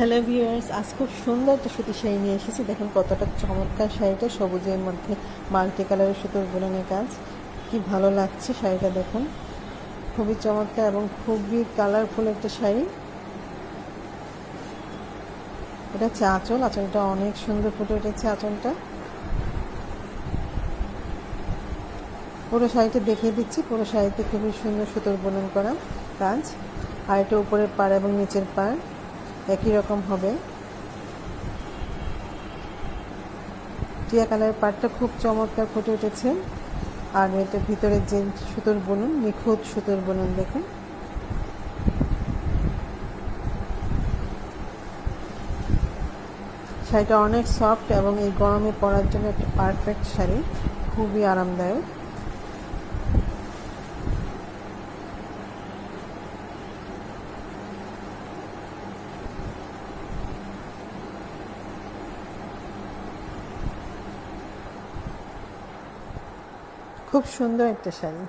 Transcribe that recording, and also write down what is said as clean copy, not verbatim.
Hello viewers, আজ খুব সুন্দর একটা সুতির শাড়ি নিয়ে এসেছি। দেখুন কতটা চমৎকার শাড়িটা, সবুজের মধ্যে মাল্টি কালারের সুতোর বোনানের কাজ। কি ভালো লাগছে শাড়িটা, দেখুন খুবই চমৎকার এবং খুবই কালারফুল একটা শাড়ি। এটা হচ্ছে আঁচল, আঁচলটা অনেক সুন্দর ফুটে উঠেছে আঁচলটা। পুরো শাড়িটা দেখিয়ে দিচ্ছি। পুরো শাড়িতে খুবই সুন্দর সুতোর বুনন করা কাজ, আর এটা উপরের পাড় এবং নিচের পাড় একই রকম হবে। টিয়া কালারের পাড়টা খুব চমৎকার ফুটে উঠেছে, আর এটার ভিতরে যে সুতোর বুনন, নিখুঁত সুতোর বুনন দেখুন। শাড়িটা অনেক সফট এবং এই গরমে পরার জন্য একটা পারফেক্ট শাড়ি, খুবই আরামদায়ক। খুব সুন্দর একটা শাড়ি।